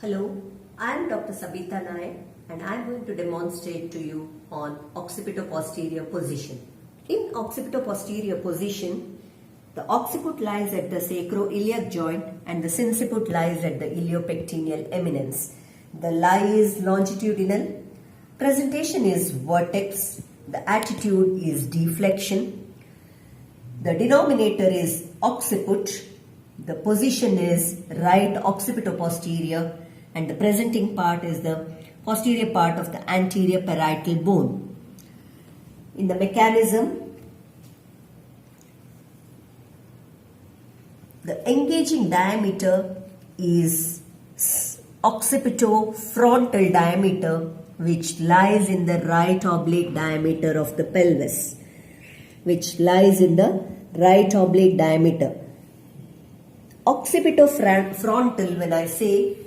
Hello, I am Dr. Sabita Nayak and I am going to demonstrate to you on occipito-posterior position. In occipito-posterior position, the occiput lies at the sacroiliac joint and the sinciput lies at the iliopectineal eminence. The lie is longitudinal, presentation is vertex, the attitude is deflection, the denominator is occiput, the position is right occipito-posterior, and the presenting part is the posterior part of the anterior parietal bone. In the mechanism, the engaging diameter is occipito-frontal diameter, which lies in the right oblique diameter of the pelvis, Occipito-frontal, when I say,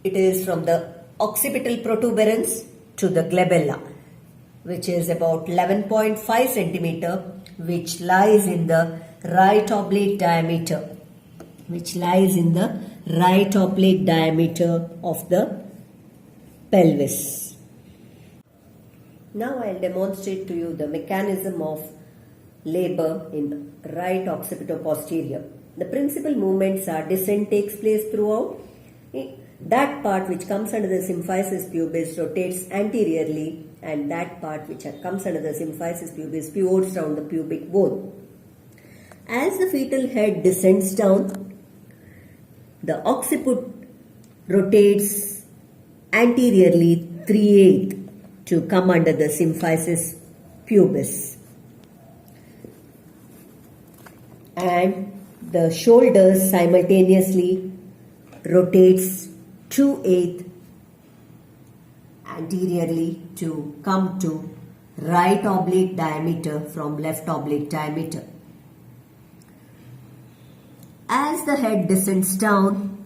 it is from the occipital protuberance to the glabella, which is about 11.5 centimeter, which lies in the right oblique diameter, of the pelvis. Now I will demonstrate to you the mechanism of labor in right occipito-posterior. The principal movements are descent takes place throughout. That part which comes under the symphysis pubis rotates anteriorly, and that part which comes under the symphysis pubis pivots round the pubic bone. As the fetal head descends down, the occiput rotates anteriorly 3/8 to come under the symphysis pubis, and the shoulders simultaneously rotates 2/8 anteriorly to come to right oblique diameter from left oblique diameter. As the head descends down,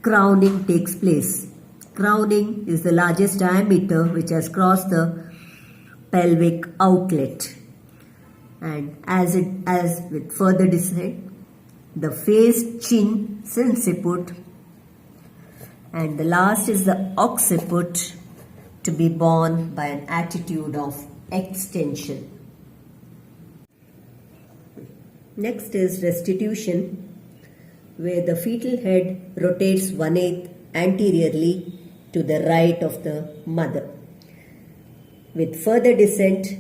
crowning takes place. Crowning is the largest diameter which has crossed the pelvic outlet, and as with further descent, the face, chin, sinciput, and the last is the occiput, to be borne by an attitude of extension. Next is restitution, where the fetal head rotates 1/8 anteriorly to the right of the mother. With further descent,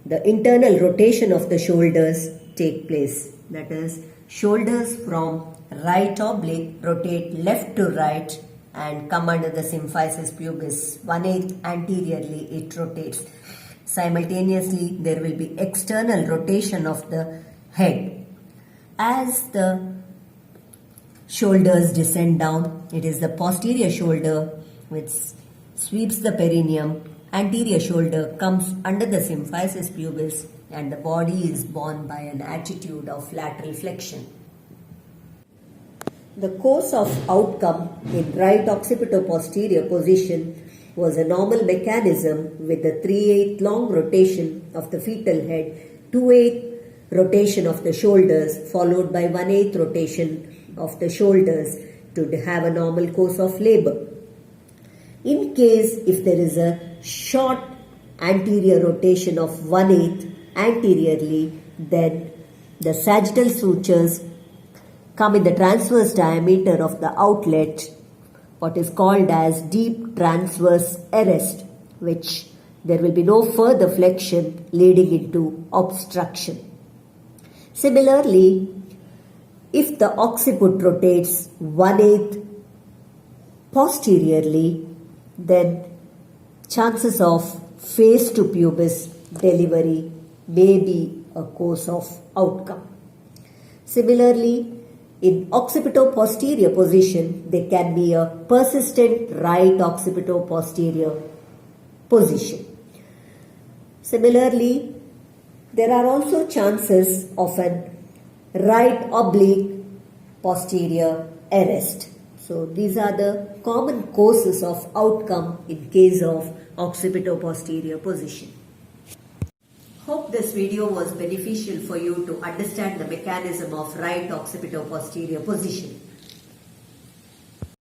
the internal rotation of the shoulders take place. That is, shoulders from right oblique rotate left to right and come under the symphysis pubis. 1/8 anteriorly it rotates. Simultaneously, there will be external rotation of the head. As the shoulders descend down, it is the posterior shoulder which sweeps the perineum. Anterior shoulder comes under the symphysis pubis, and the body is borne by an attitude of lateral flexion. The course of outcome in right occipito-posterior position was a normal mechanism with the 3/8 long rotation of the fetal head, 2/8 rotation of the shoulders, followed by 1/8 rotation of the shoulders to have a normal course of labor. In case if there is a short anterior rotation of 1/8 anteriorly, then the sagittal sutures come in the transverse diameter of the outlet, what is called as deep transverse arrest, which there will be no further flexion leading into obstruction. Similarly, if the occiput rotates 1/8 posteriorly, then chances of face to pubis delivery may be a course of outcome. Similarly, in occipito-posterior position, there can be a persistent right occipito-posterior position. Similarly, there are also chances of an right oblique posterior arrest. So these are the common causes of outcome in case of occipito-posterior position. Hope this video was beneficial for you to understand the mechanism of right occipito-posterior position.